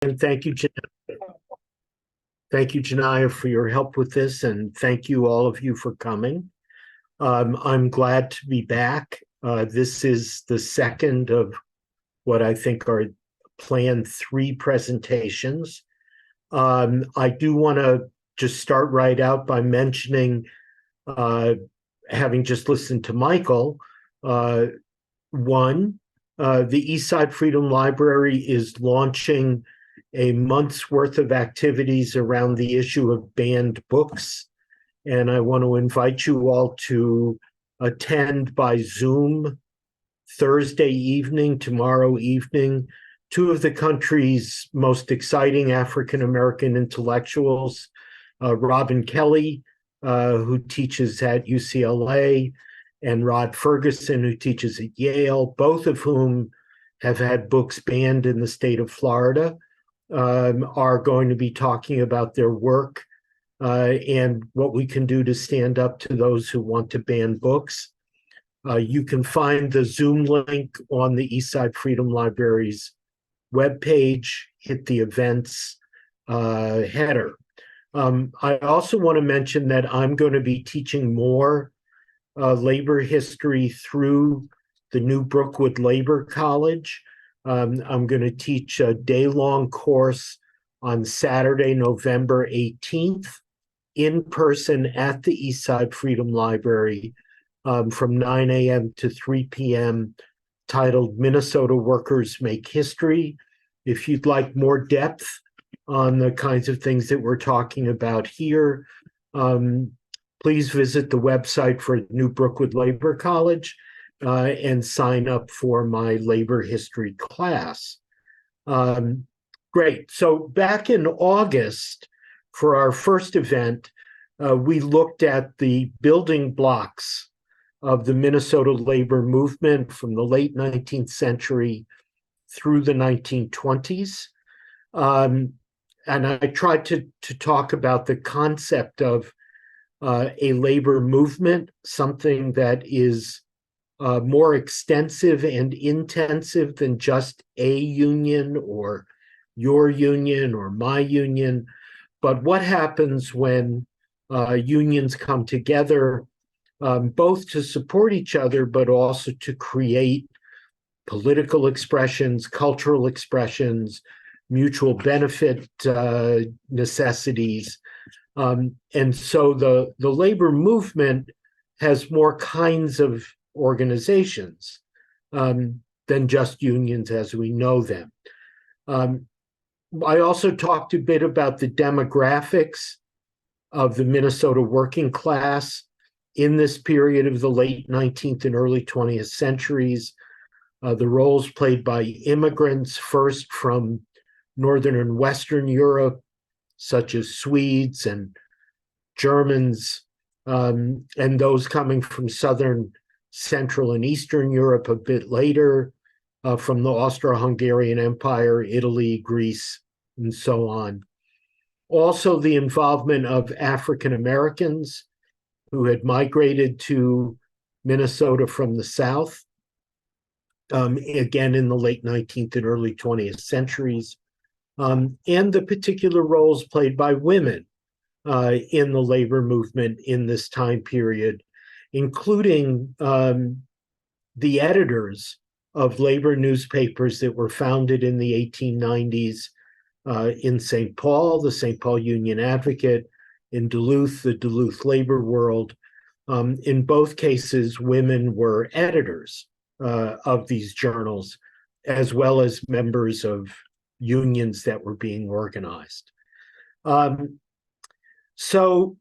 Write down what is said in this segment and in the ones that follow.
And thank you, Janaya, for your help with this, and thank you, all of you, for coming. I'm glad to be back. This is the second of what I think are planned 3 presentations. I do want to just start right out by mentioning, having just listened to Michael, one, the Eastside Freedom Library is launching a month's worth of activities around the issue of banned books. And I want to invite you all to attend by Zoom Thursday evening, tomorrow evening. 2 of the country's most exciting African-American intellectuals, Robin Kelley, who teaches at UCLA, and Rod Ferguson, who teaches at Yale, both of whom have had books banned in the state of Florida, are going to be talking about their work and what we can do to stand up to those who want to ban books. You can find the Zoom link on the Eastside Freedom Library's webpage, hit the events header. I also want to mention that I'm going to be teaching more labor history through the New Brookwood Labor College. I'm going to teach a day-long course on Saturday, November 18th, in person at the Eastside Freedom Library from 9 a.m. to 3 p.m., titled Minnesota Workers Make History. If you'd like more depth on the kinds of things that we're talking about here, please visit the website for New Brookwood Labor College and sign up for my labor history class. Great. So back in August, for our first event, we looked at the building blocks of the Minnesota labor movement from the late 19th century through the 1920s. And I tried to talk about the concept of a labor movement, something that is more extensive and intensive than just a union or your union or my union. But what happens when unions come together, both to support each other, but also to create political expressions, cultural expressions, mutual benefit necessities. And so the labor movement has more kinds of organizations than just unions as we know them. I also talked a bit about the demographics of the Minnesota working class in this period of the late 19th and early 20th centuries, the roles played by immigrants, first from Northern and Western Europe, such as Swedes and Germans, and those coming from Southern, Central, and Eastern Europe a bit later, from the Austro-Hungarian Empire, Italy, Greece, and so on. Also, the involvement of African Americans who had migrated to Minnesota from the South, again in the late 19th and early 20th centuries, and the particular roles played by women in the labor movement in this time period, including the editors of labor newspapers that were founded in the 1890s in St. Paul, the St. Paul Union Advocate, in Duluth, the Duluth Labor World. In both cases, women were editors of these journals, as well as members of unions that were being organized. So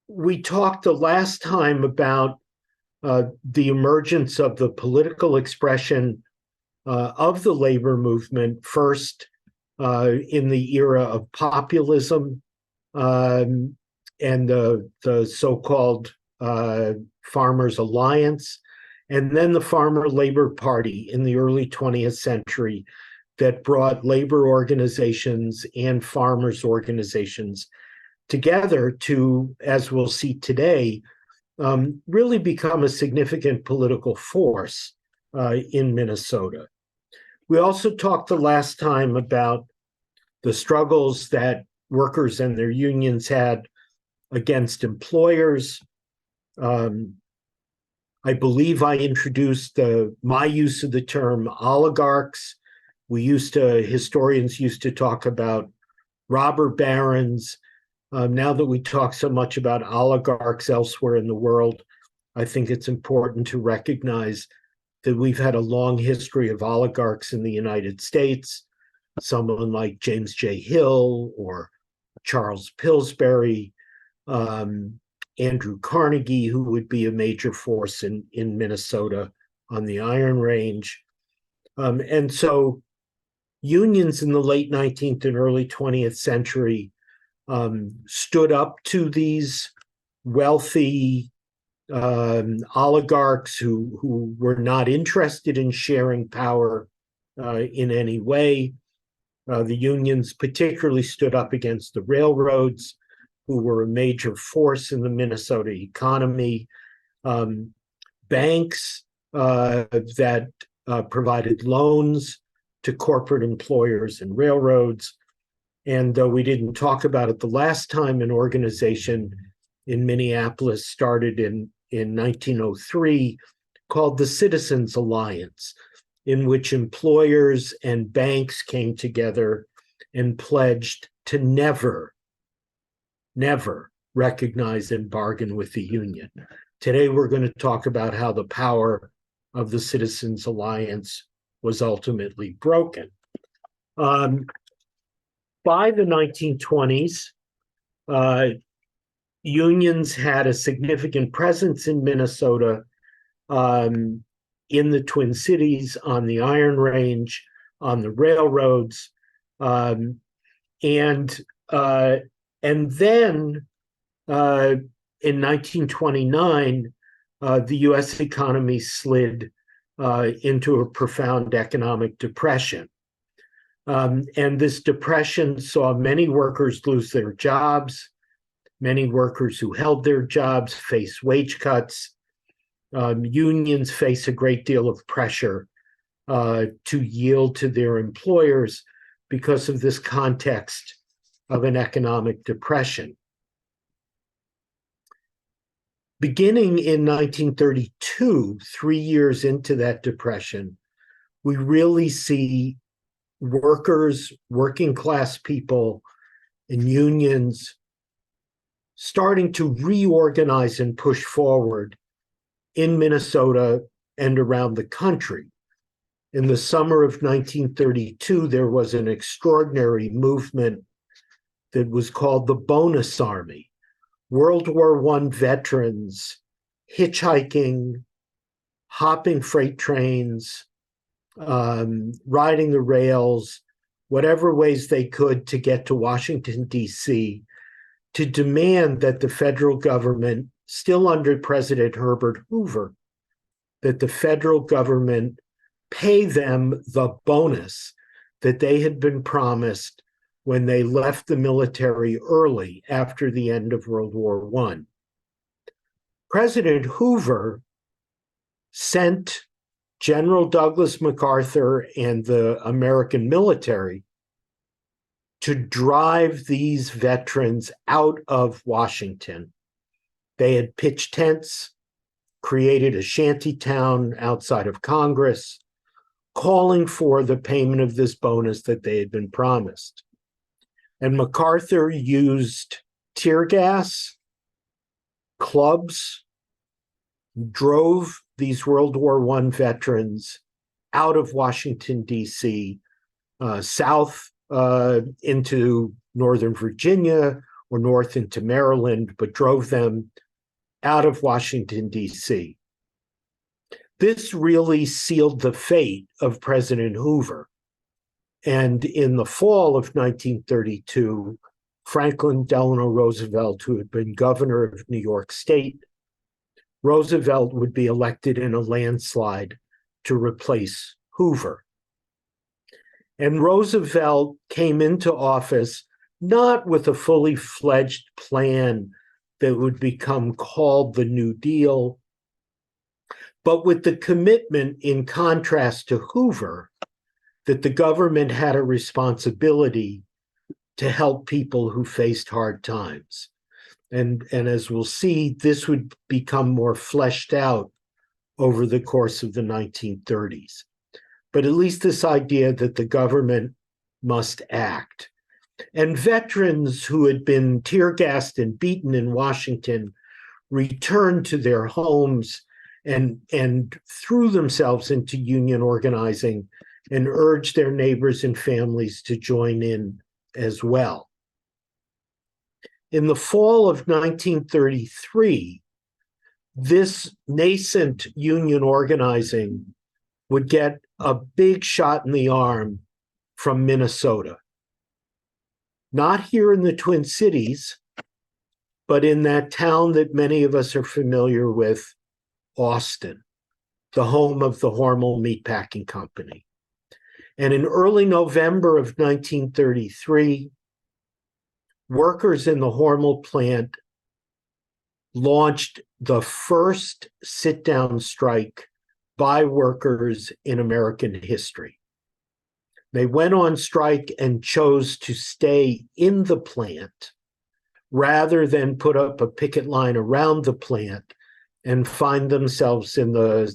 we talked the last time about the emergence of the political expression of the labor movement, first in the era of populism and the so-called Farmers Alliance, and then the Farmer Labor Party in the early 20th century that brought labor organizations and farmers organizations together to, as we'll see today, really become a significant political force in Minnesota. We also talked the last time about the struggles that workers and their unions had against employers. I believe I introduced my use of the term oligarchs. Historians used to talk about robber barons. Now that we talk so much about oligarchs elsewhere in the world, I think it's important to recognize that we've had a long history of oligarchs in the United States. Someone like James J. Hill or Charles Pillsbury, Andrew Carnegie, who would be a major force in Minnesota on the Iron Range. And so unions in the late 19th and early 20th century stood up to these wealthy oligarchs who were not interested in sharing power in any way. The unions particularly stood up against the railroads, who were a major force in the Minnesota economy. Banks that provided loans to corporate employers and railroads. And though we didn't talk about it the last time, an organization in Minneapolis started in 1903 called the Citizens Alliance, in which employers and banks came together and pledged to never recognize and bargain with the union. Today, we're going to talk about how the power of the Citizens Alliance was ultimately broken. By the 1920s, unions had a significant presence in Minnesota, in the Twin Cities, on the Iron Range, on the railroads, and then in 1929, the U.S. economy slid into a profound economic depression. And this depression saw many workers lose their jobs. Many workers who held their jobs face wage cuts. Unions face a great deal of pressure to yield to their employers because of this context of an economic depression. Beginning in 1932, 3 years into that depression, we really see workers, working class people, and unions starting to reorganize and push forward in Minnesota and around the country. In the summer of 1932, there was an extraordinary movement that was called the Bonus Army. World War I veterans hitchhiking, hopping freight trains, riding the rails, whatever ways they could to get to Washington, D.C., to demand that the federal government, still under President Herbert Hoover, that the federal government pay them the bonus that they had been promised when they left the military early after the end of World War I. President Hoover sent General Douglas MacArthur and the American military to drive these veterans out of Washington. They had pitched tents, created a shanty town outside of Congress, calling for the payment of this bonus that they had been promised. And MacArthur used tear gas, clubs, drove these World War I veterans out of Washington, D.C., south into Northern Virginia or north into Maryland, but drove them out of Washington, D.C. This really sealed the fate of President Hoover. And in the fall of 1932, Franklin Delano Roosevelt, who had been governor of New York State, Roosevelt would be elected in a landslide to replace Hoover. And Roosevelt came into office not with a fully fledged plan that would become called the New Deal, but with the commitment, in contrast to Hoover, that the government had a responsibility to help people who faced hard times. And as we'll see, this would become more fleshed out over the course of the 1930s. But at least this idea that the government must act. And veterans who had been tear gassed and beaten in Washington returned to their homes and threw themselves into union organizing and urged their neighbors and families to join in as well. In the fall of 1933, this nascent union organizing would get a big shot in the arm from Minnesota. Not here in the Twin Cities, but in that town that many of us are familiar with, Austin, the home of the Hormel Meatpacking Company. And in early November of 1933, workers in the Hormel plant launched the first sit-down strike by workers in American history. They went on strike and chose to stay in the plant rather than put up a picket line around the plant and find themselves in the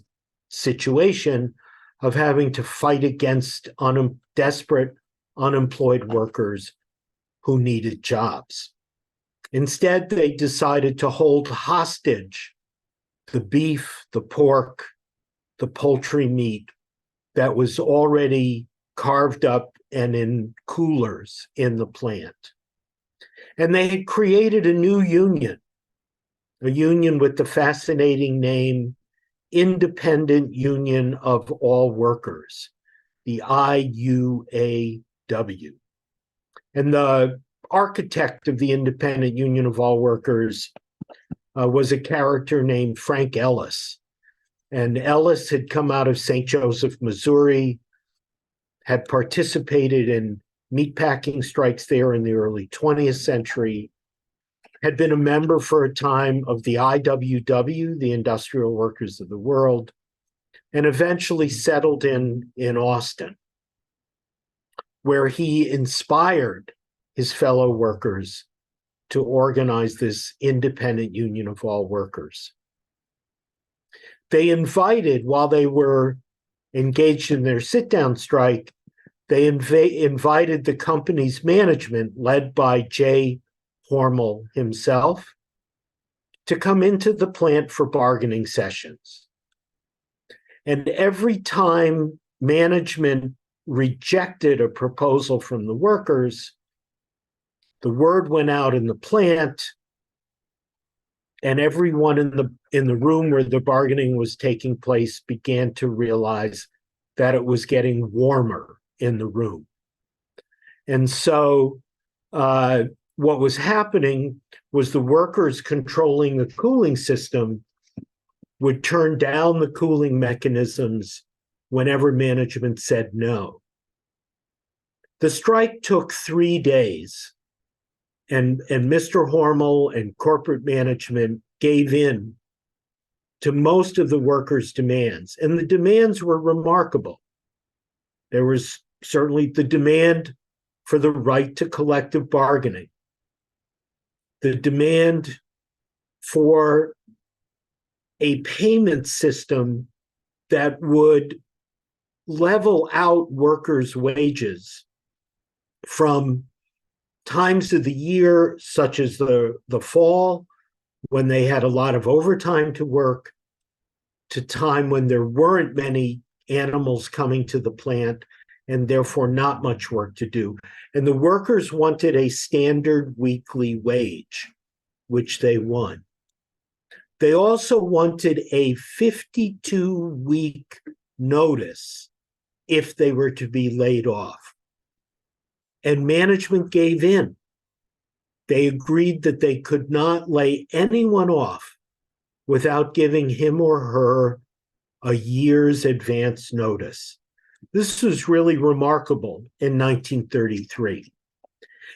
situation of having to fight against desperate unemployed workers who needed jobs. Instead, they decided to hold hostage the beef, the pork, the poultry meat that was already carved up and in coolers in the plant. And they had created a new union, a union with the fascinating name Independent Union of All Workers, the IUAW. And the architect of the Independent Union of All Workers was a character named Frank Ellis. And Ellis had come out of St. Joseph, Missouri, had participated in meatpacking strikes there in the early 20th century, had been a member for a time of the IWW, the Industrial Workers of the World, and eventually settled in Austin, where he inspired his fellow workers to organize this Independent Union of All Workers. They invited, while they were engaged in their sit-down strike, they invited the company's management, led by J. Hormel himself, to come into the plant for bargaining sessions. And every time management rejected a proposal from the workers, the word went out in the plant, and everyone in the room where the bargaining was taking place began to realize that it was getting warmer in the room. And so what was happening was the workers controlling the cooling system would turn down the cooling mechanisms whenever management said no. The strike took 3 days, and Mr. Hormel and corporate management gave in to most of the workers' demands. And the demands were remarkable. There was certainly the demand for the right to collective bargaining, the demand for a payment system that would level out workers' wages from times of the year, such as the fall, when they had a lot of overtime to work, to time when there weren't many animals coming to the plant and therefore not much work to do. And the workers wanted a standard weekly wage, which they won. They also wanted a 52-week notice if they were to be laid off. And management gave in. They agreed that they could not lay anyone off without giving him or her a year's advance notice. This was really remarkable in 1933.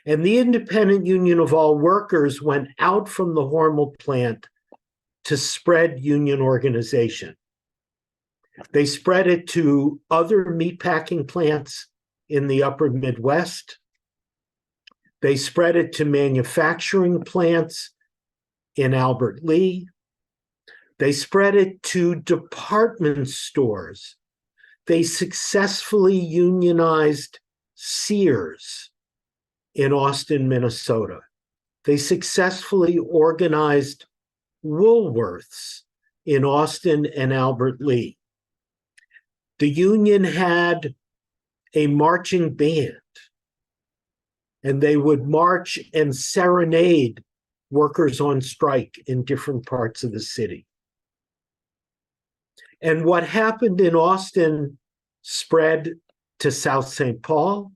And the Independent Union of All Workers went out from the Hormel plant to spread union organization. They spread it to other meatpacking plants in the upper Midwest. They spread it to manufacturing plants in Albert Lea. They spread it to department stores. They successfully unionized Sears in Austin, Minnesota. They successfully organized Woolworths in Austin and Albert Lea. The union had a marching band, and they would march and serenade workers on strike in different parts of the city. And what happened in Austin spread to South St. Paul,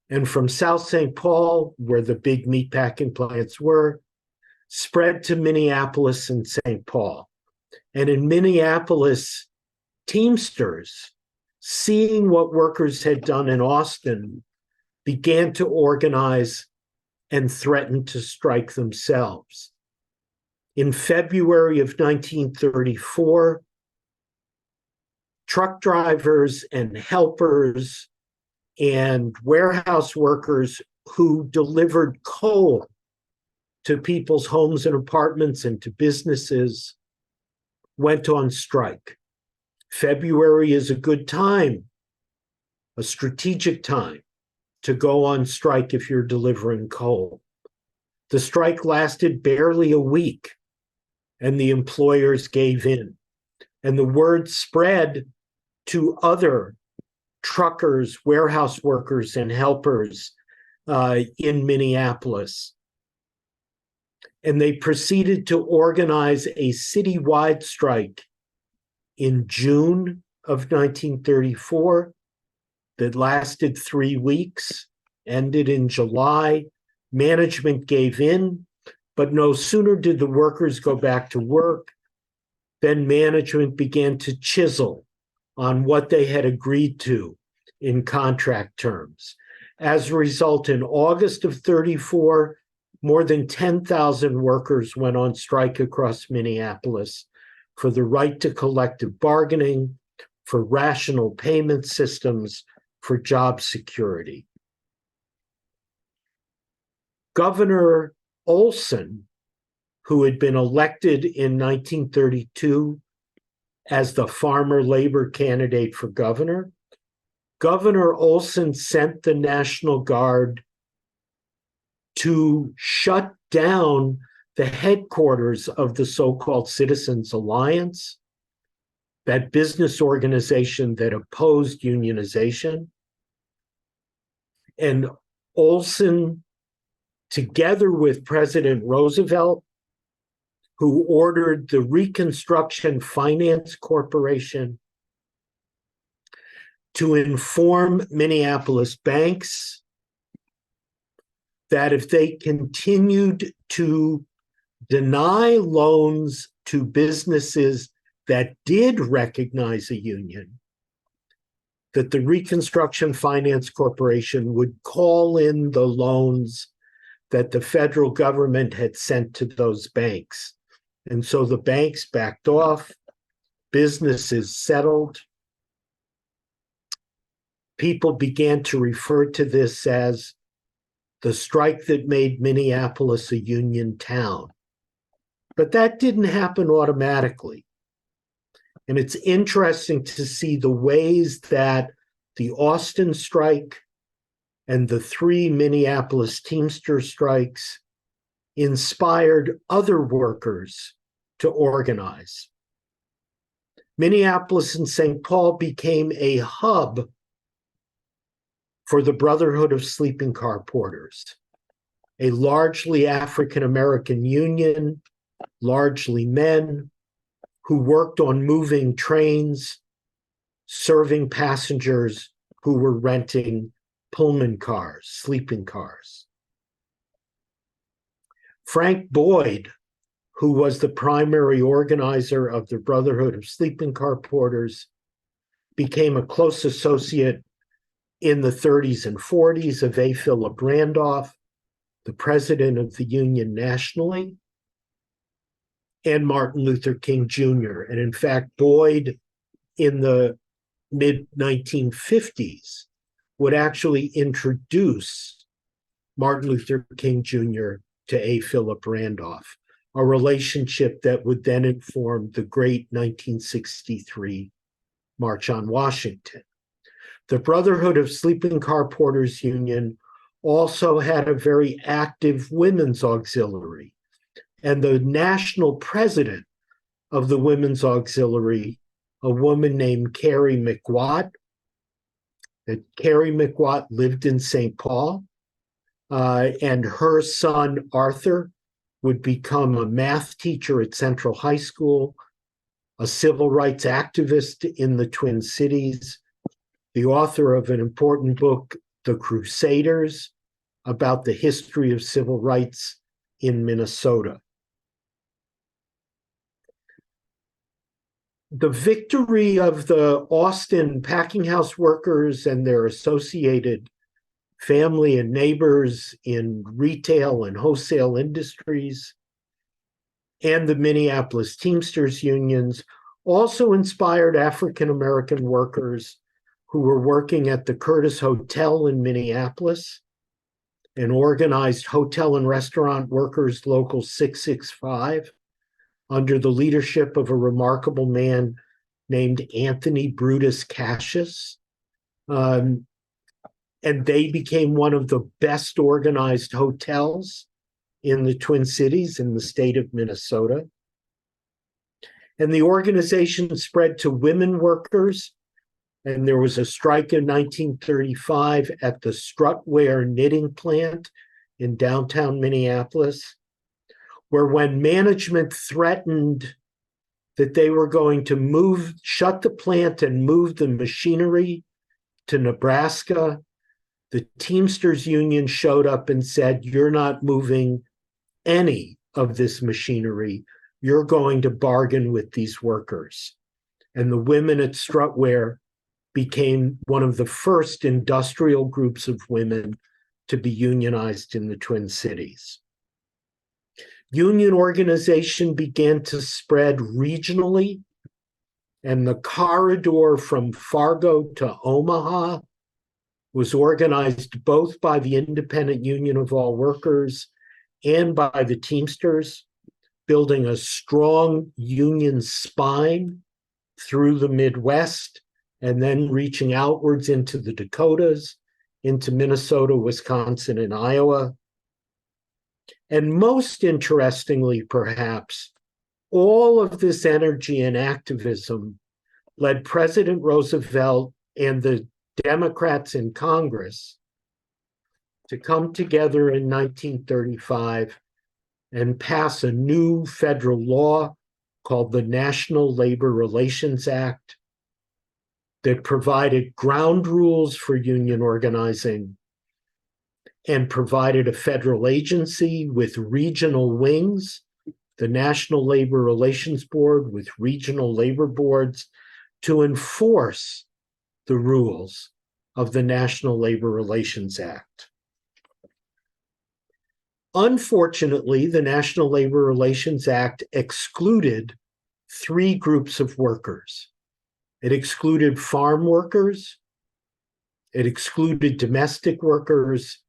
and from South St. Paul, where the big meatpacking plants were, spread to Minneapolis and St. Paul. And in Minneapolis, Teamsters, seeing what workers had done in Austin, began to organize and threaten to strike themselves. In February of 1934, truck drivers and helpers and warehouse workers who delivered coal to people's homes and apartments and to businesses went on strike. February is a good time, a strategic time, to go on strike if you're delivering coal. The strike lasted barely a week, and the employers gave in. And the word spread to other truckers, warehouse workers, and helpers in Minneapolis. And they proceeded to organize a citywide strike in June of 1934 that lasted 3 weeks, ended in July. Management gave in, but no sooner did the workers go back to work than management began to chisel on what they had agreed to in contract terms. As a result, in August of 34, more than 10,000 workers went on strike across Minneapolis for the right to collective bargaining, for rational payment systems, for job security. Governor Olson, who had been elected in 1932 as the farmer labor candidate for governor, Governor Olson sent the National Guard to shut down the headquarters of the so-called Citizens Alliance, that business organization that opposed unionization. And Olson, together with President Roosevelt, who ordered the Reconstruction Finance Corporation to inform Minneapolis banks that if they continued to deny loans to businesses that did recognize a union, that the Reconstruction Finance Corporation would call in the loans that the federal government had sent to those banks. And so the banks backed off, businesses settled. People began to refer to this as the strike that made Minneapolis a union town. But that didn't happen automatically. And it's interesting to see the ways that the Austin strike and the 3 Minneapolis Teamsters strikes inspired other workers to organize. Minneapolis and St. Paul became a hub for the Brotherhood of Sleeping Car Porters, a largely African-American union, largely men, who worked on moving trains, serving passengers who were renting Pullman cars, sleeping cars. Frank Boyd, who was the primary organizer of the Brotherhood of Sleeping Car Porters, became a close associate in the 30s and 40s of A. Philip Randolph, the president of the union nationally, and Martin Luther King Jr. And in fact, Boyd in the mid 1950s would actually introduce Martin Luther King Jr. to A. Philip Randolph, a relationship that would then inform the great 1963 March on Washington. The Brotherhood of Sleeping Car Porters Union also had a very active women's auxiliary, and the national president of the women's auxiliary, a woman named Carrie McWatt. That Carrie McWatt lived in St. Paul, and her son Arthur would become a math teacher at Central High School, a civil rights activist in the Twin Cities, the author of an important book, The Crusaders, about the history of civil rights in Minnesota. The victory of the Austin packing house workers and their associated family and neighbors in retail and wholesale industries, and the Minneapolis Teamsters unions also inspired African American workers who were working at the Curtis Hotel in Minneapolis and organized Hotel and Restaurant Workers Local 665 under the leadership of a remarkable man named Anthony Brutus Cassius. And they became one of the best organized hotels in the Twin Cities in the state of Minnesota. And the organization spread to women workers, and there was a strike in 1935 at the Strutware knitting plant in downtown Minneapolis, where when management threatened that they were going to shut the plant and move the machinery to Nebraska, the Teamsters Union showed up and said, "You're not moving any of this machinery. You're going to bargain with these workers." And the women at Strutware became one of the first industrial groups of women to be unionized in the Twin Cities. Union organization began to spread regionally, and the corridor from Fargo to Omaha was organized both by the Independent Union of All Workers and by the Teamsters, building a strong union spine through the Midwest and then reaching outwards into the Dakotas, into Minnesota, Wisconsin, and Iowa. And most interestingly, perhaps, all of this energy and activism led President Roosevelt and the Democrats in Congress to come together in 1935 and pass a new federal law called the National Labor Relations Act that provided ground rules for union organizing and provided a federal agency with regional wings, the National Labor Relations Board with regional labor boards, to enforce the rules of the National Labor Relations Act. Unfortunately, the National Labor Relations Act excluded three groups of workers. It excluded farm workers, it excluded domestic workers,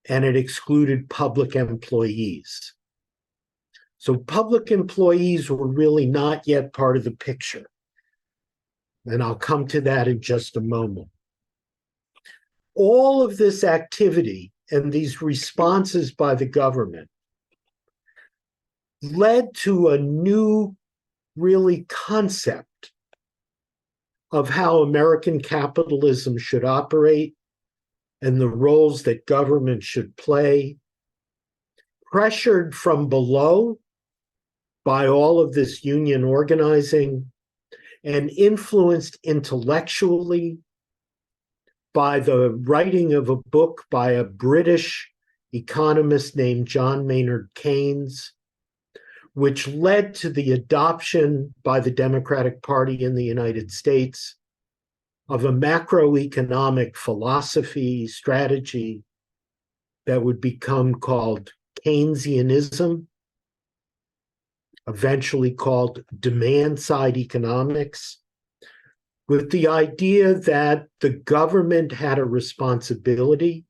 and it excluded public employees. So public employees were really not yet part of the picture. And I'll come to that in just a moment. All of this activity and these responses by the government led to a new, really, concept of how American capitalism should operate and the roles that government should play, pressured from below by all of this union organizing and influenced intellectually by the writing of a book by a British economist named John Maynard Keynes, which led to the adoption by the Democratic Party in the United States of a macroeconomic philosophy, strategy that would become called Keynesianism, eventually called demand-side economics, with the idea that the government had a responsibility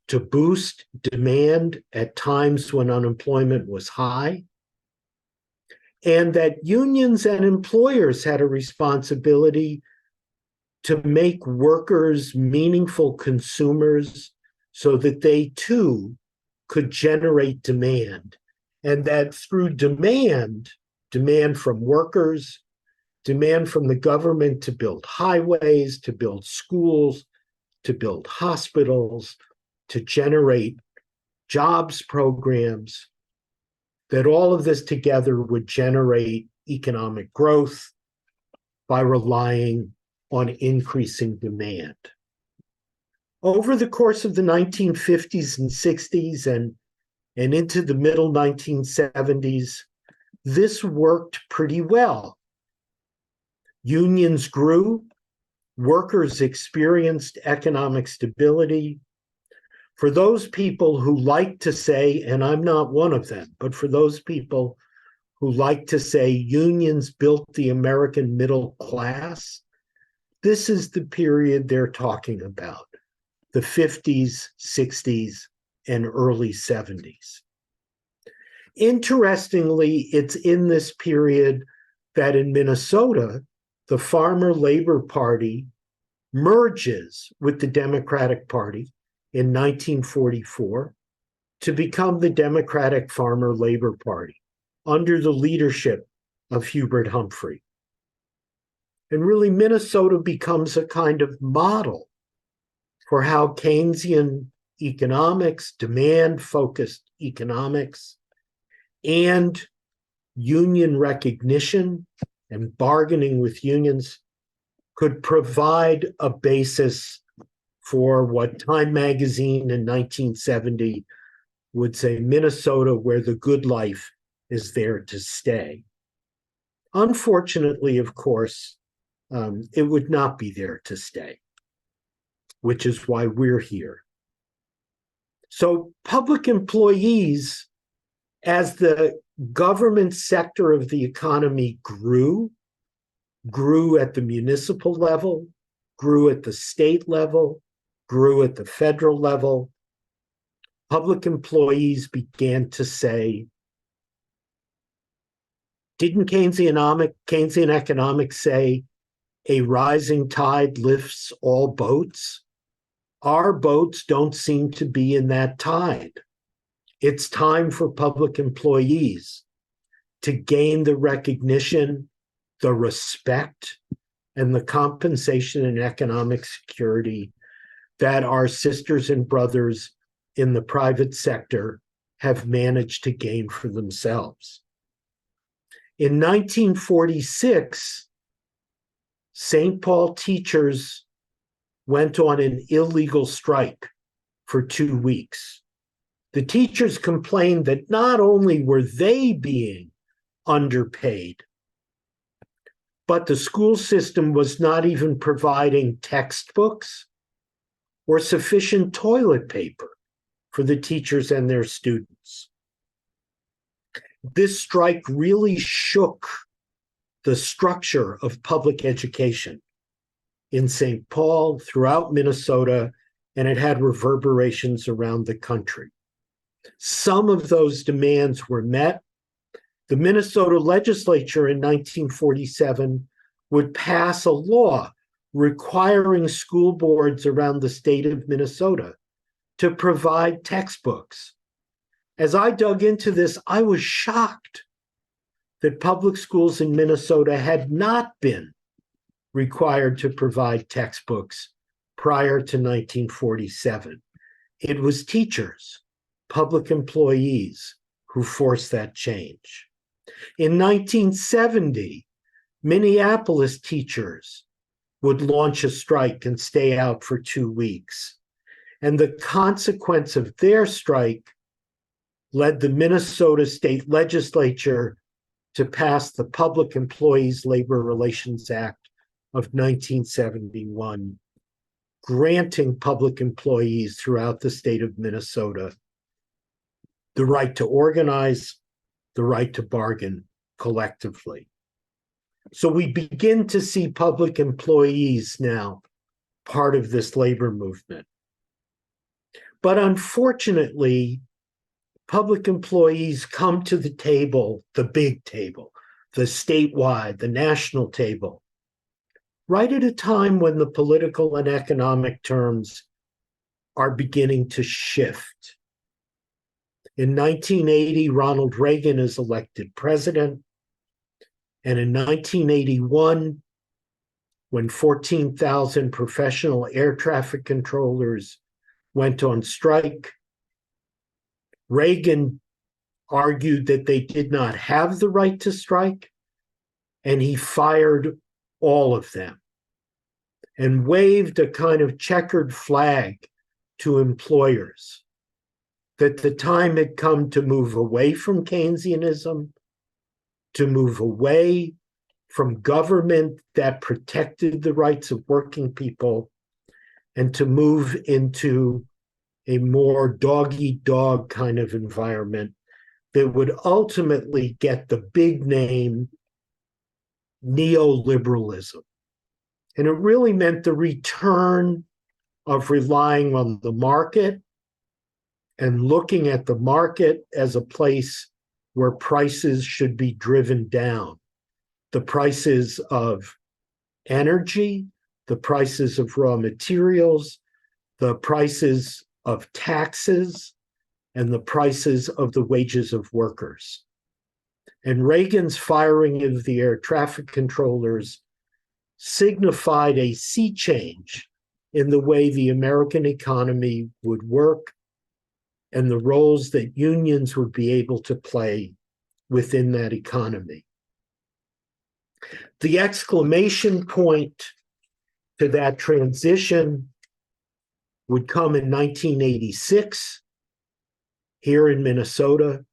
to boost demand at times when unemployment was high, and that unions and employers had a responsibility to make workers meaningful consumers so that they too could generate demand. And that through demand from workers, demand from the government to build highways, to build schools, to build hospitals, to generate jobs programs, that all of this together would generate economic growth by relying on increasing demand. Over the course of the 1950s and 60s and into the middle 1970s, this worked pretty well. Unions grew, workers experienced economic stability. For those people who like to say, and I'm not one of them, but for those people who like to say unions built the American middle class, this is the period they're talking about, the 50s, 60s, and early 70s. Interestingly, it's in this period that in Minnesota, the Farmer Labor Party merges with the Democratic Party in 1944 to become the Democratic Farmer Labor Party under the leadership of Hubert Humphrey. And really, Minnesota becomes a kind of model for how Keynesian economics, demand-focused economics, and union recognition and bargaining with unions could provide a basis for what Time magazine in 1970 would say, Minnesota, where the good life is there to stay. Unfortunately, of course, it would not be there to stay, which is why we're here. So public employees, as the government sector of the economy grew at the municipal level, grew at the state level, grew at the federal level, public employees began to say, didn't Keynesian economics say a rising tide lifts all boats? Our boats don't seem to be in that tide. It's time for public employees to gain the recognition, the respect, and the compensation and economic security that our sisters and brothers in the private sector have managed to gain for themselves. In 1946, St. Paul teachers went on an illegal strike for 2 weeks. The teachers complained that not only were they being underpaid, but the school system was not even providing textbooks or sufficient toilet paper for the teachers and their students. This strike really shook the structure of public education in St. Paul, throughout Minnesota, and it had reverberations around the country. Some of those demands were met. The Minnesota legislature in 1947 would pass a law requiring school boards around the state of Minnesota to provide textbooks. As I dug into this, I was shocked that public schools in Minnesota had not been required to provide textbooks prior to 1947. It was teachers, public employees, who forced that change. In 1970, Minneapolis teachers would launch a strike and stay out for 2 weeks. And the consequence of their strike led the Minnesota state legislature to pass the Public Employees Labor Relations Act of 1971, granting public employees throughout the state of Minnesota the right to organize, the right to bargain collectively. So we begin to see public employees now part of this labor movement. But unfortunately, public employees come to the table, the big table, the statewide, the national table, right at a time when the political and economic terms are beginning to shift. In 1980, Ronald Reagan is elected president. And in 1981, when 14,000 professional air traffic controllers went on strike, Reagan argued that they did not have the right to strike, and he fired all of them and waved a kind of checkered flag to employers that the time had come to move away from Keynesianism, to move away from government that protected the rights of working people, and to move into a more dog-eat-dog kind of environment that would ultimately get the big name neoliberalism. And it really meant the return of relying on the market and looking at the market as a place where prices should be driven down. The prices of energy, the prices of raw materials, the prices of taxes, and the prices of the wages of workers. And Reagan's firing of the air traffic controllers signified a sea change in the way the American economy would work and the roles that unions would be able to play within that economy. The exclamation point to that transition would come in 1986 here in Minnesota,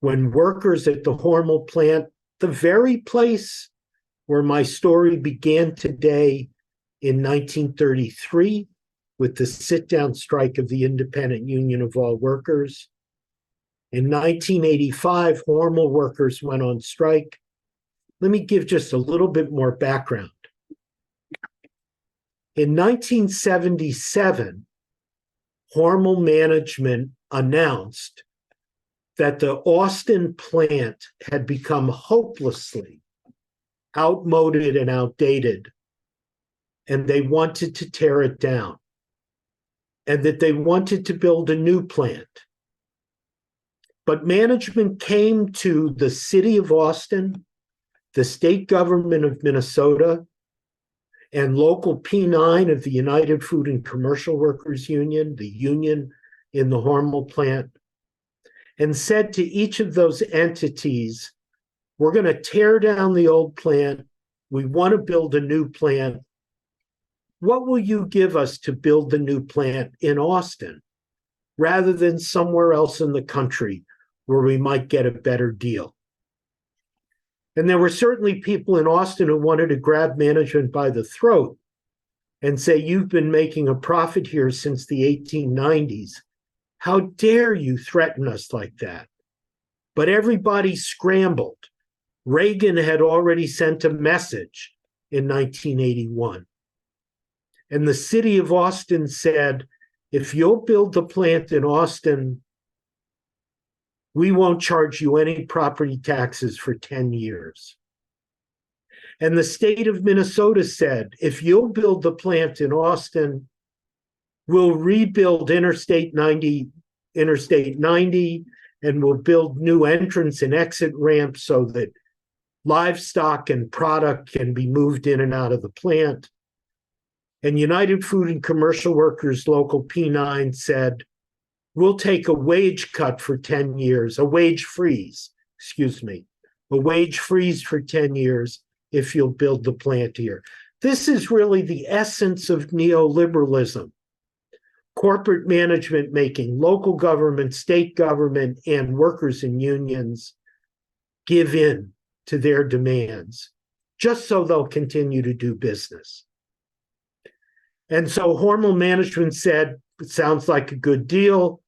when workers at the Hormel plant, the very place where my story began today in 1933, with the sit-down strike of the Independent Union of All Workers. In 1985, Hormel workers went on strike. Let me give just a little bit more background. In 1977, Hormel management announced that the Austin plant had become hopelessly outmoded and outdated, and they wanted to tear it down, and that they wanted to build a new plant. But management came to the city of Austin, the state government of Minnesota, and local P9 of the United Food and Commercial Workers Union, the union in the Hormel plant, and said to each of those entities, we're going to tear down the old plant. We want to build a new plant. What will you give us to build the new plant in Austin rather than somewhere else in the country where we might get a better deal? And there were certainly people in Austin who wanted to grab management by the throat and say, you've been making a profit here since the 1890s. How dare you threaten us like that? But everybody scrambled. Reagan had already sent a message in 1981. And the city of Austin said, if you'll build the plant in Austin, we won't charge you any property taxes for 10 years. And the state of Minnesota said, if you'll build the plant in Austin, we'll rebuild Interstate 90, and we'll build new entrance and exit ramps so that livestock and product can be moved in and out of the plant. And United Food and Commercial Workers Local P9 said, we'll take a wage cut for 10 years, a wage freeze for 10 years if you'll build the plant here. This is really the essence of neoliberalism. Corporate management making local government, state government, and workers and unions give in to their demands just so they'll continue to do business. And so Hormel management said, it sounds like a good deal.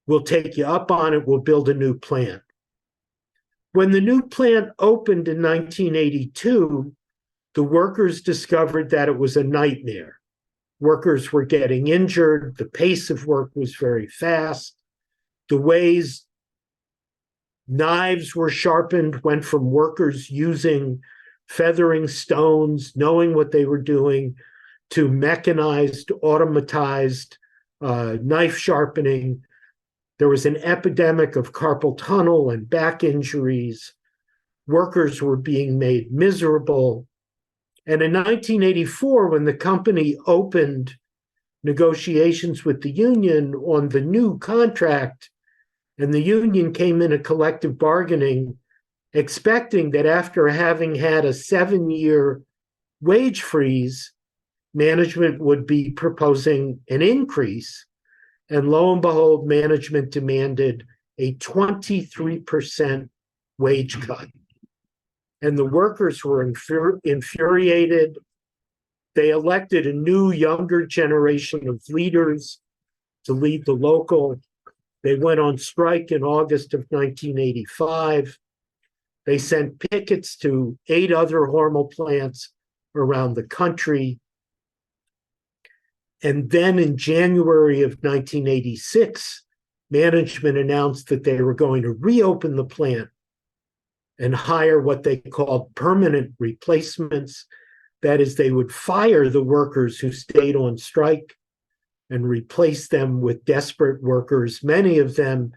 We'll take you up on it. We'll build a new plant. When the new plant opened in 1982, the workers discovered that it was a nightmare. Workers were getting injured. The pace of work was very fast. The ways knives were sharpened went from workers using feathering stones, knowing what they were doing, to mechanized, automatized knife sharpening. There was an epidemic of carpal tunnel and back injuries. Workers were being made miserable. And in 1984, when the company opened negotiations with the union on the new contract, and the union came in a collective bargaining, expecting that after having had a 7-year wage freeze, management would be proposing an increase. And lo and behold, management demanded a 23% wage cut. And the workers were infuriated. They elected a new, younger generation of leaders to lead the local. They went on strike in August of 1985. They sent pickets to 8 other Hormel plants around the country. And then in January of 1986, management announced that they were going to reopen the plant and hire what they called permanent replacements. That is, they would fire the workers who stayed on strike and replace them with desperate workers, many of them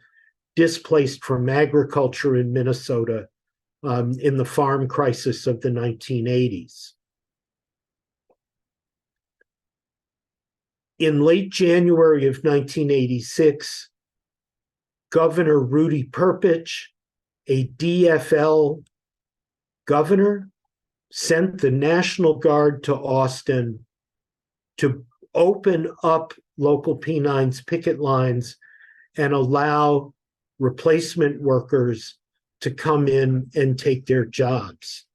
displaced from agriculture in Minnesota in the farm crisis of the 1980s. In late January of 1986, Governor Rudy Perpich, a DFL governor, sent the National Guard to Austin to open up local P9's picket lines and allow replacement workers to come in and take their jobs.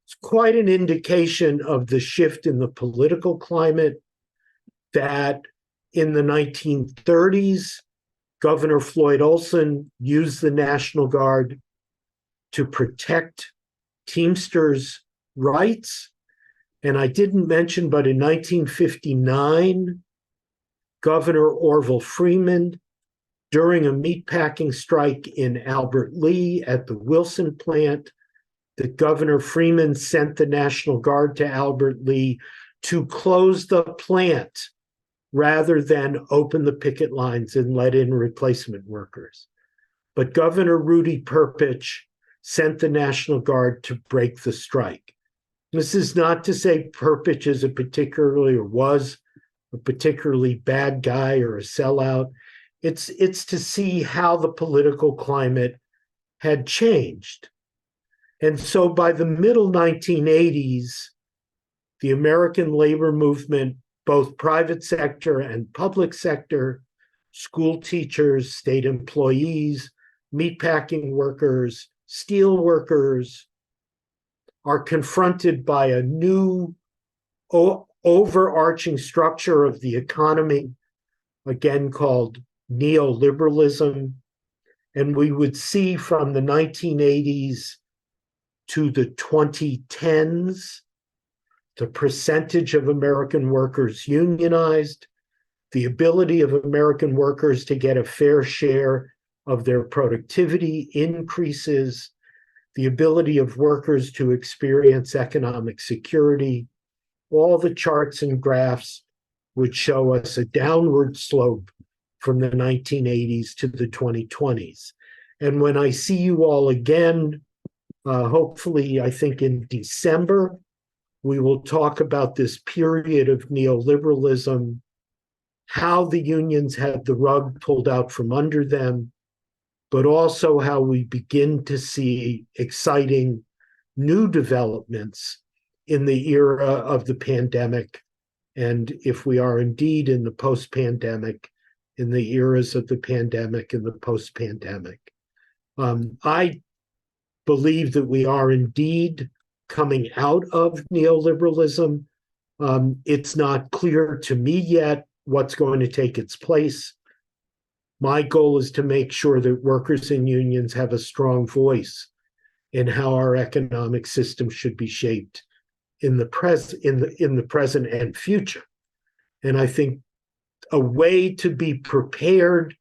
It's quite an indication of the shift in the political climate that in the 1930s, Governor Floyd Olson used the National Guard to protect Teamsters' rights. And I didn't mention, but in 1959, Governor Orville Freeman, during a meatpacking strike in Albert Lea at the Wilson plant, that Governor Freeman sent the National Guard to Albert Lea to close the plant rather than open the picket lines and let in replacement workers. But Governor Rudy Perpich sent the National Guard to break the strike. This is not to say Perpich is a particularly or was a particularly bad guy or a sellout. It's to see how the political climate had changed. And so by the middle 1980s, the American labor movement, both private sector and public sector, school teachers, state employees, meatpacking workers, steel workers, are confronted by a new overarching structure of the economy, again called neoliberalism. And we would see from the 1980s to the 2010s, the percentage of American workers unionized, the ability of American workers to get a fair share of their productivity increases, the ability of workers to experience economic security. All the charts and graphs would show us a downward slope from the 1980s to the 2020s. And when I see you all again, hopefully, I think in December, we will talk about this period of neoliberalism, how the unions had the rug pulled out from under them, but also how we begin to see exciting new developments in the era of the pandemic. And if we are indeed in the post-pandemic, in the eras of the pandemic and the post-pandemic. I believe that we are indeed coming out of neoliberalism. It's not clear to me yet what's going to take its place. My goal is to make sure that workers and unions have a strong voice in how our economic system should be shaped in the present and future. And I think a way to be prepared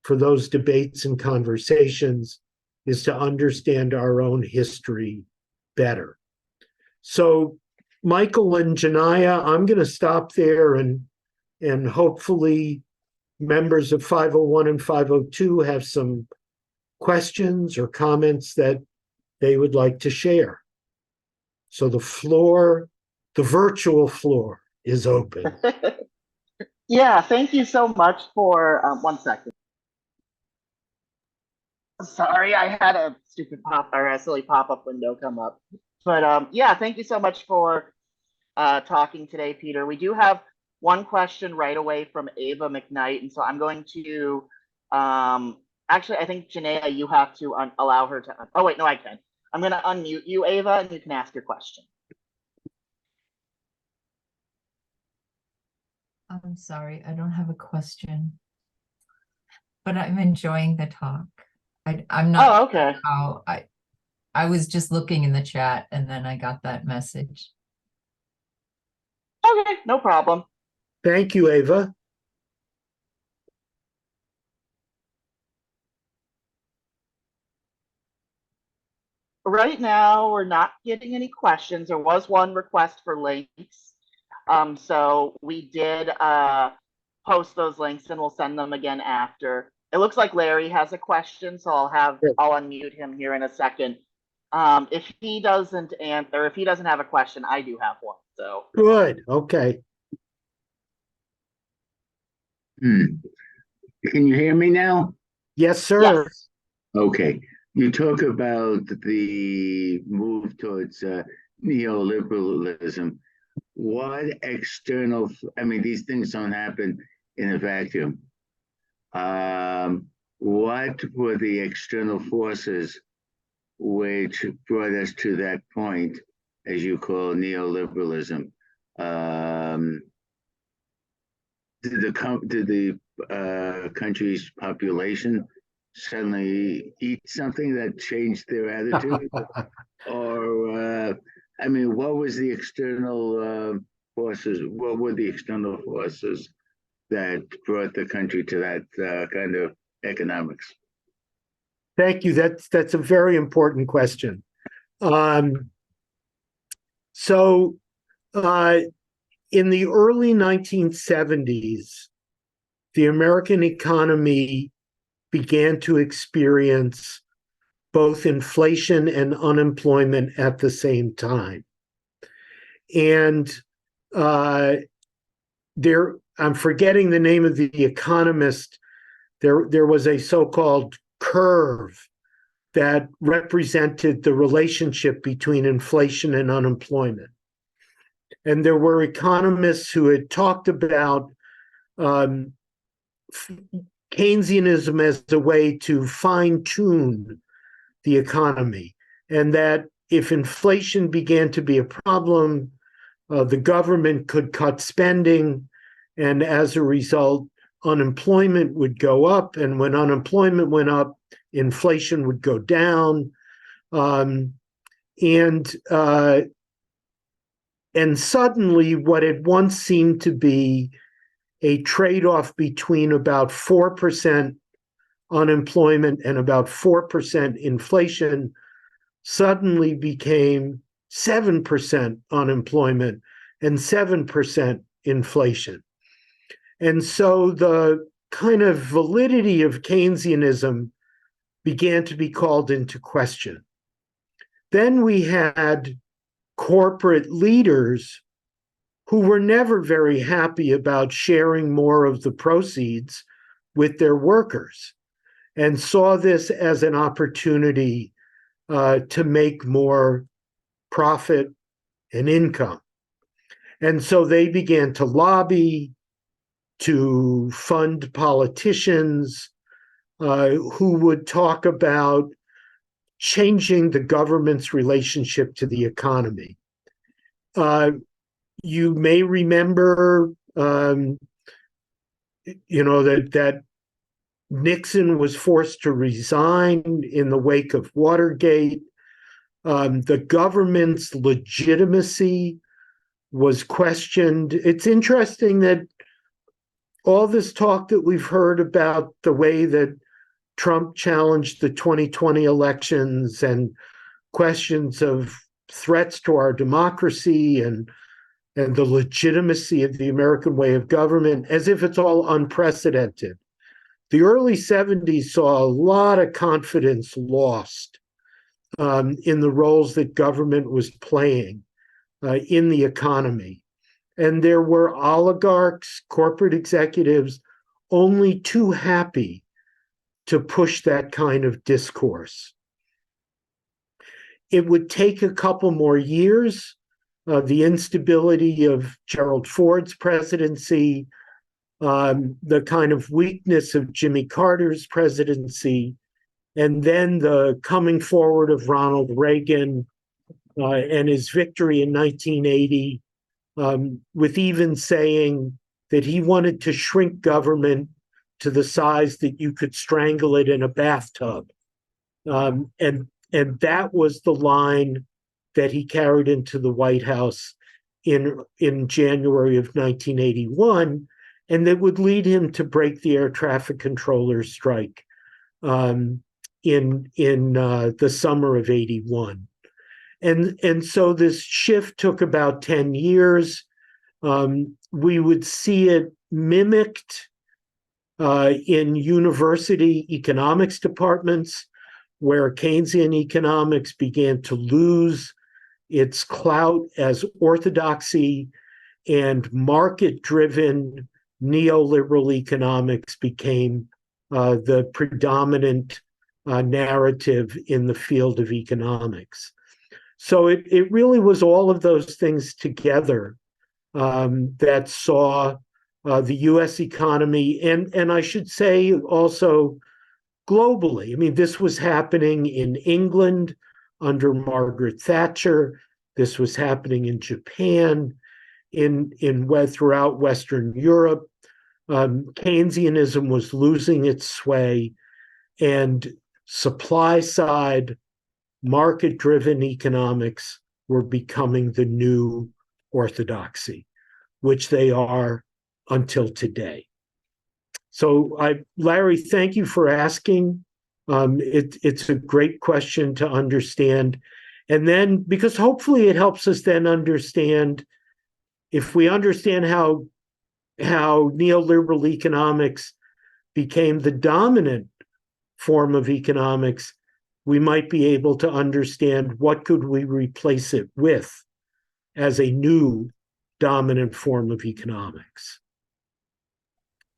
for those debates and conversations is to understand our own history better. So, Michael and Janaya, I'm going to stop there, and hopefully members of 501 and 502 have some questions or comments that they would like to share. So the virtual floor is open. Yeah, thank you so much for 1 second. Sorry, I had a silly pop-up window come up. But yeah, thank you so much for talking today, Peter. We do have one question right away from Ava McKnight, and so I'm going to actually, I think Janaea, you have to allow her to. Oh wait, no, I can. I'm going to unmute you, Ava, and you can ask your question. I'm sorry, I don't have a question, but I'm enjoying the talk. I'm not. Oh, okay. How I was just looking in the chat, and then I got that message. Okay, no problem. Thank you, Ava. Right now, we're not getting any questions. There was one request for links. So we did post those links, and we'll send them again after. It looks like Larry has a question, so I'll unmute him here in a second. If he doesn't answer, if he doesn't have a question, I do have one. So good. Okay. Can you hear me now? Yes, sir. Yes. Okay. You talk about the move towards neoliberalism. What external, I mean, these things don't happen in a vacuum. What were the external forces which brought us to that point, as you call neoliberalism? Did the country's population suddenly eat something that changed their attitude? Or, I mean, what was the external forces? What were the external forces that brought the country to that kind of economics? Thank you. That's a very important question. So in the early 1970s, the American economy began to experience both inflation and unemployment at the same time. And I'm forgetting the name of the economist. There was a so-called curve that represented the relationship between inflation and unemployment. And there were economists who had talked about Keynesianism as a way to fine-tune the economy, and that if inflation began to be a problem, the government could cut spending, and as a result, unemployment would go up, and when unemployment went up, inflation would go down, and suddenly what had once seemed to be a trade-off between about 4% unemployment and about 4% inflation suddenly became 7% unemployment and 7% inflation. And so the kind of validity of Keynesianism began to be called into question. Then we had corporate leaders who were never very happy about sharing more of the proceeds with their workers and saw this as an opportunity to make more profit and income. And so they began to lobby to fund politicians who would talk about changing the government's relationship to the economy. You may remember, that Nixon was forced to resign in the wake of Watergate. The government's legitimacy was questioned. It's interesting that all this talk that we've heard about the way that Trump challenged the 2020 elections and questions of threats to our democracy and the legitimacy of the American way of government, as if it's all unprecedented. The early 70s saw a lot of confidence lost in the roles that government was playing in the economy. And there were oligarchs, corporate executives, only too happy to push that kind of discourse. It would take a couple more years. The instability of Gerald Ford's presidency, the kind of weakness of Jimmy Carter's presidency, and then the coming forward of Ronald Reagan and his victory in 1980, with even saying that he wanted to shrink government to the size that you could strangle it in a bathtub. And that was the line that he carried into the White House in January of 1981, and that would lead him to break the air traffic controllers strike in the summer of 81. And so this shift took about 10 years. We would see it mimicked in university economics departments, where Keynesian economics began to lose its clout as orthodoxy, and market-driven neoliberal economics became the predominant narrative in the field of economics. So it really was all of those things together that saw the US economy, and I should say also globally. I mean, this was happening in England under Margaret Thatcher. This was happening in Japan, throughout Western Europe. Keynesianism was losing its sway, and supply side, market-driven economics were becoming the new orthodoxy, which they are until today. So, Larry, thank you for asking. It's a great question to understand. And then, because hopefully it helps us then understand, if we understand how neoliberal economics became the dominant form of economics, we might be able to understand what could we replace it with as a new dominant form of economics.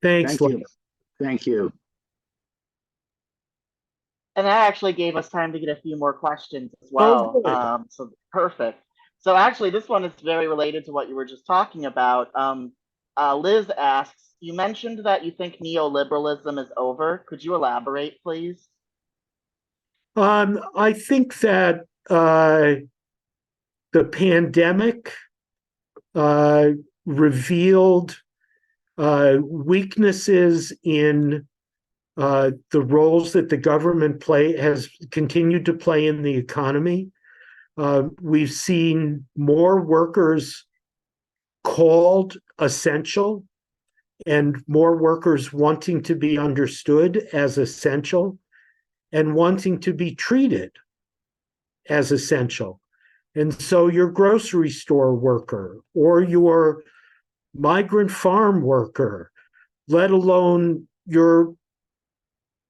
Thanks. Thank you. Thank you. And that actually gave us time to get a few more questions as well. So perfect. So actually, this one is very related to what you were just talking about. Liz asks, you mentioned that you think neoliberalism is over. Could you elaborate, please? I think that the pandemic revealed weaknesses in the roles that the government has continued to play in the economy. We've seen more workers called essential and more workers wanting to be understood as essential and wanting to be treated as essential. And so your grocery store worker or your migrant farm worker, let alone your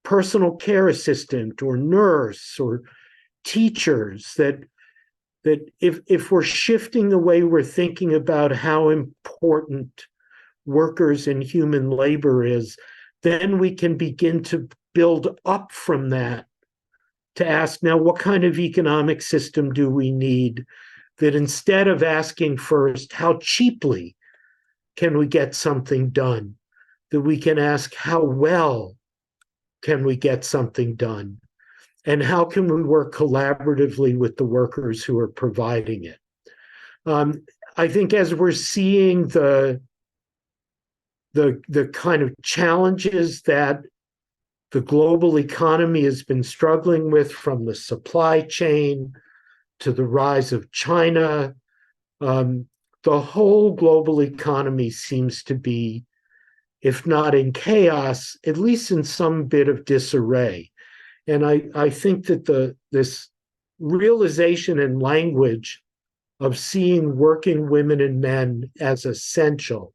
personal care assistant or nurse or teachers, that if we're shifting the way we're thinking about how important workers and human labor is, then we can begin to build up from that to ask, now, what kind of economic system do we need that, instead of asking first, how cheaply can we get something done, that we can ask, how well can we get something done? And how can we work collaboratively with the workers who are providing it? I think as we're seeing the kind of challenges that the global economy has been struggling with, from the supply chain to the rise of China. The whole global economy seems to be, if not in chaos, at least in some bit of disarray. And I think that this realization and language of seeing working women and men as essential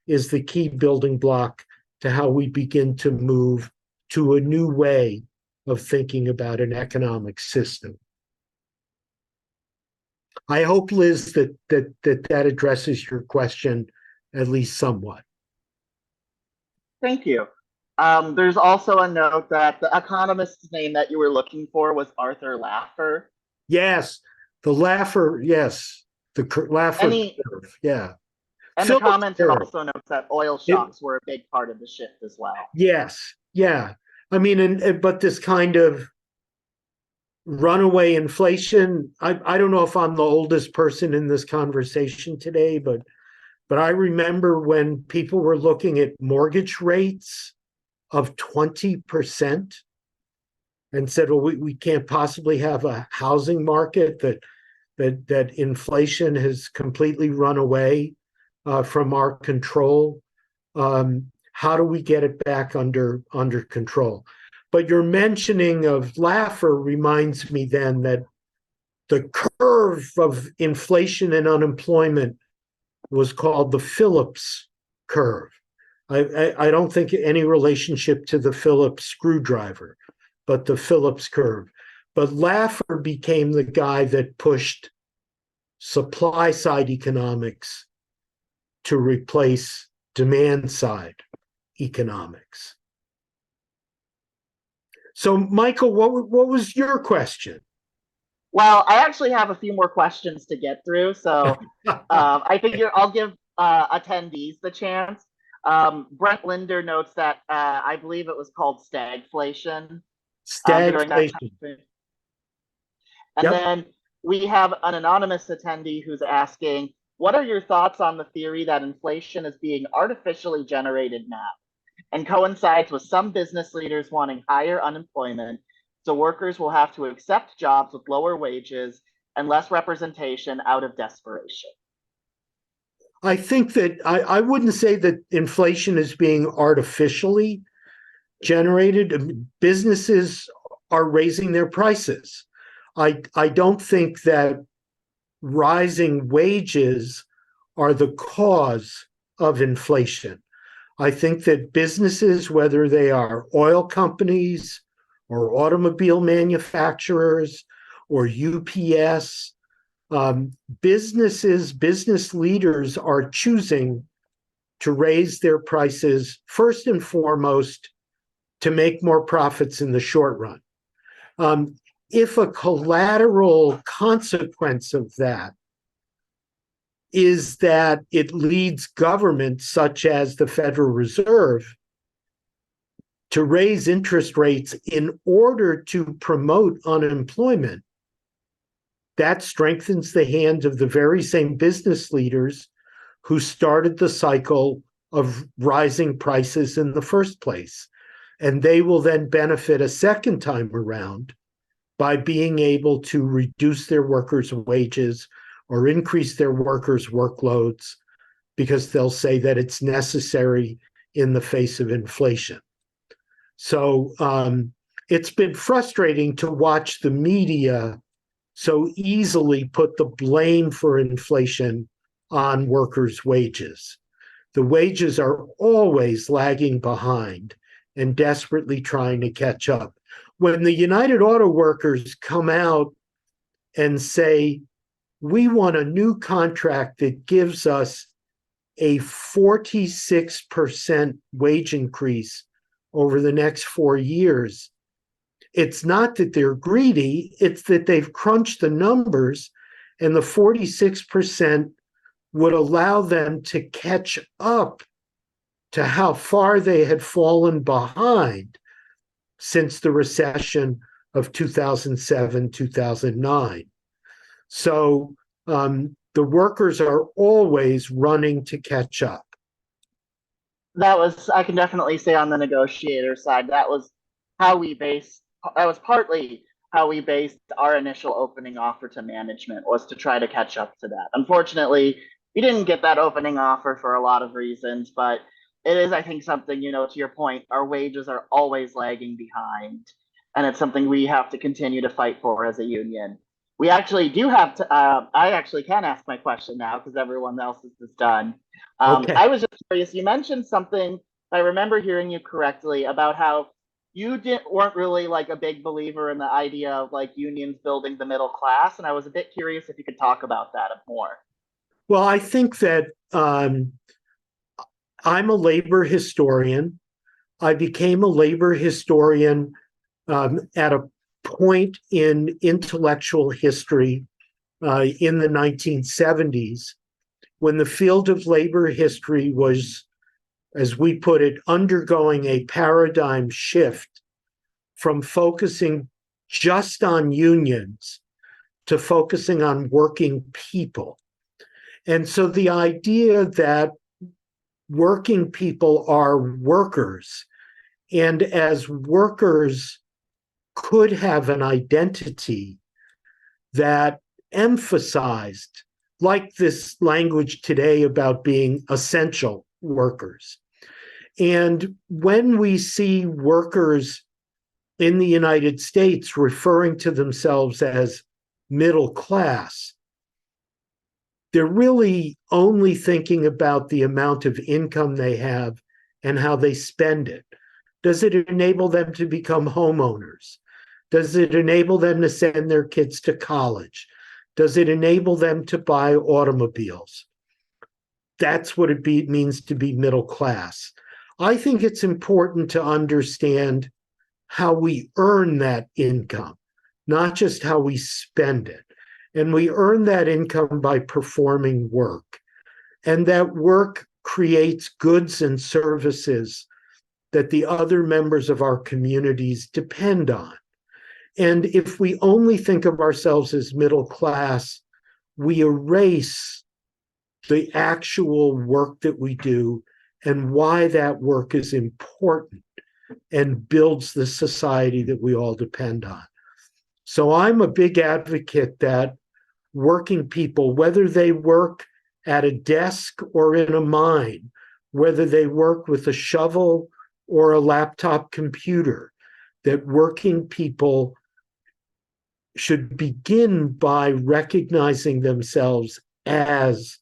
is the key building block to how we begin to move to a new way of thinking about an economic system. I hope, Liz, that addresses your question at least somewhat. Thank you. There's also a note that the economist's name that you were looking for was Arthur Laffer. Yes, the Laffer, yes, the Laffer curve, yeah. And Phillips the comments curve. also notes that oil shocks were a big part of the shift as well. Yes, yeah. I mean, but this kind of runaway inflation, I don't know if I'm the oldest person in this conversation today, but I remember when people were looking at mortgage rates of 20% and said, well, we can't possibly have a housing market that inflation has completely run away from our control. How do we get it back under control? But your mentioning of Laffer reminds me then that the curve of inflation and unemployment was called the Phillips curve. I don't think any relationship to the Phillips screwdriver, but the Phillips curve. But Laffer became the guy that pushed supply side economics to replace demand side economics. So, Michael, what was your question? Well, I actually have a few more questions to get through, so I figure I'll give attendees the chance. Brent Linder notes that I believe it was called stagflation. Stagflation. And then we have an anonymous attendee who's asking, what are your thoughts on the theory that inflation is being artificially generated now and coincides with some business leaders wanting higher unemployment, so workers will have to accept jobs with lower wages and less representation out of desperation? I think that I wouldn't say that inflation is being artificially generated. Businesses are raising their prices. I don't think that rising wages are the cause of inflation. I think that businesses, whether they are oil companies or automobile manufacturers or UPS, business leaders are choosing to raise their prices first and foremost to make more profits in the short run. If a collateral consequence of that is that it leads governments such as the Federal Reserve to raise interest rates in order to promote unemployment, that strengthens the hand of the very same business leaders who started the cycle of rising prices in the first place. And they will then benefit a second time around by being able to reduce their workers' wages or increase their workers' workloads because they'll say that it's necessary in the face of inflation. So it's been frustrating to watch the media so easily put the blame for inflation on workers' wages. The wages are always lagging behind and desperately trying to catch up. When the United Auto Workers come out and say, we want a new contract that gives us a 46% wage increase over the next 4 years, it's not that they're greedy, it's that they've crunched the numbers, and the 46% would allow them to catch up to how far they had fallen behind since the recession of 2007, 2009. So the workers are always running to catch up. I can definitely say on the negotiator side, that was partly how we based our initial opening offer to management, was to try to catch up to that. Unfortunately, we didn't get that opening offer for a lot of reasons, but it is, I think, something, to your point, our wages are always lagging behind. And it's something we have to continue to fight for as a union. We actually do have to, I actually can ask my question now because everyone else is done. Okay. I was just curious, you mentioned something, if I remember hearing you correctly, about how you weren't really like a big believer in the idea of like unions building the middle class. And I was a bit curious if you could talk about that more. Well, I think that I'm a labor historian. I became a labor historian at a point in intellectual history in the 1970s, when the field of labor history was, as we put it, undergoing a paradigm shift from focusing just on unions to focusing on working people. And so the idea that working people are workers, and as workers could have an identity that emphasized, like this language today about being essential workers. And when we see workers in the United States referring to themselves as middle class, they're really only thinking about the amount of income they have and how they spend it. Does it enable them to become homeowners? Does it enable them to send their kids to college? Does it enable them to buy automobiles? That's what it means to be middle class. I think it's important to understand how we earn that income, not just how we spend it. And we earn that income by performing work. And that work creates goods and services that the other members of our communities depend on. And if we only think of ourselves as middle class, we erase the actual work that we do and why that work is important and builds the society that we all depend on. So I'm a big advocate that working people, whether they work at a desk or in a mine, whether they work with a shovel or a laptop computer, that working people should begin by recognizing themselves as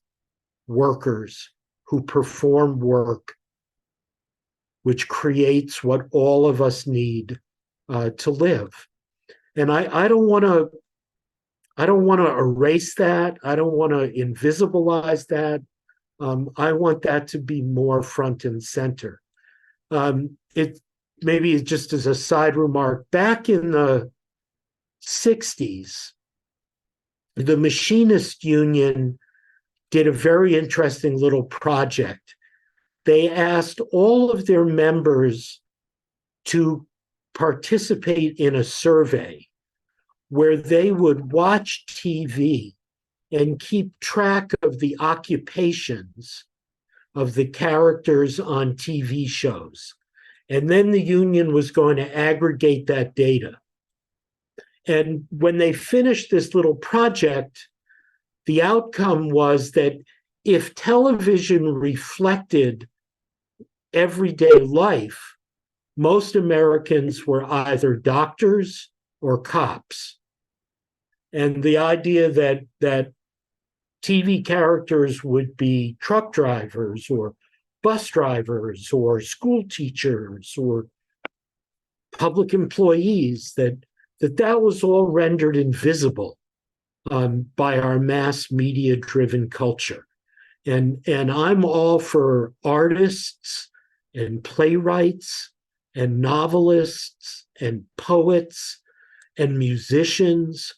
workers who perform work, which creates what all of us need to live. And I don't want to erase that. I don't want to invisibilize that. I want that to be more front and center. It maybe just as a side remark, back in the 60s, the Machinist Union did a very interesting little project. They asked all of their members to participate in a survey where they would watch TV and keep track of the occupations of the characters on TV shows. And then the union was going to aggregate that data. And when they finished this little project, the outcome was that if television reflected everyday life, most Americans were either doctors or cops. And the idea that TV characters would be truck drivers or bus drivers or school teachers or public employees, that was all rendered invisible by our mass media-driven culture. And I'm all for artists and playwrights and novelists and poets and musicians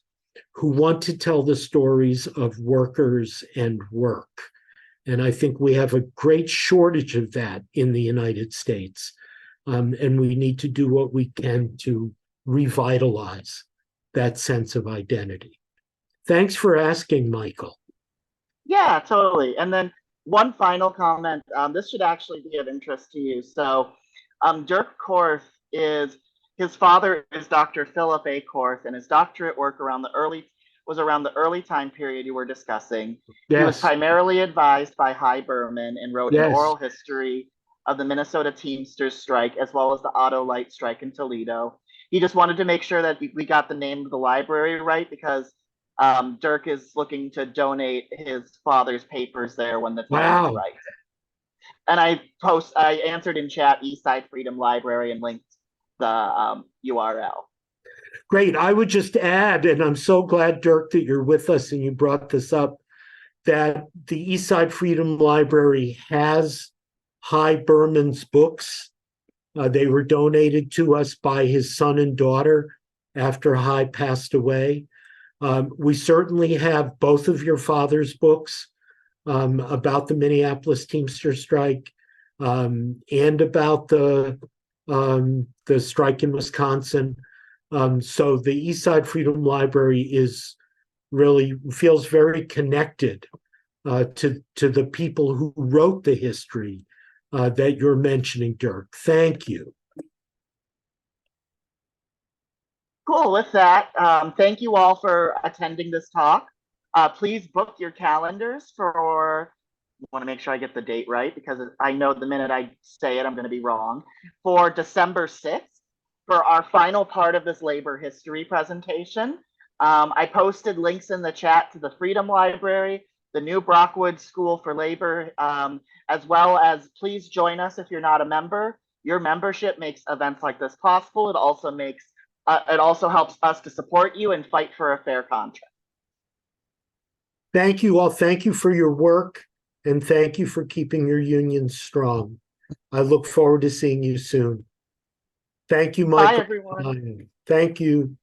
who want to tell the stories of workers and work. And I think we have a great shortage of that in the United States. And we need to do what we can to revitalize that sense of identity. Thanks for asking, Michael. Yeah, totally. And then one final comment. This should actually be of interest to you. So Dirk Korth is His father is Dr. Philip A. Korth, and his doctorate work was around the early time period you were discussing. He was Yes, primarily advised by Hy Berman and wrote an yes. oral history of the Minnesota Teamsters strike, as well as the Auto Light strike in Toledo. He just wanted to make sure that we got the name of the library right, because Dirk is looking to donate his father's papers there when the time is Wow. right. And I answered in chat Eastside Freedom Library and linked the URL. Great. I would just add, and I'm so glad, Dirk, that you're with us and you brought this up, that the Eastside Freedom Library has Hy Berman's books. They were donated to us by his son and daughter after Hy passed away. We certainly have both of your father's books about the Minneapolis Teamsters strike and about the strike in Wisconsin. So the Eastside Freedom Library feels very connected to the people who wrote the history that you're mentioning, Dirk. Thank you. Cool. With that, thank you all for attending this talk. Please book your calendars for, I want to make sure I get the date right, because I know the minute I say it, I'm going to be wrong, for December 6th for our final part of this labor history presentation. I posted links in the chat to the Freedom Library, the new Brockwood School for Labor, as well as please join us if you're not a member. Your membership makes events like this possible. It also helps us to support you and fight for a fair contract. Thank you all. Thank you for your work, and thank you for keeping your union strong. I look forward to seeing you soon. Thank you, Michael. Bye, everyone. Thank you.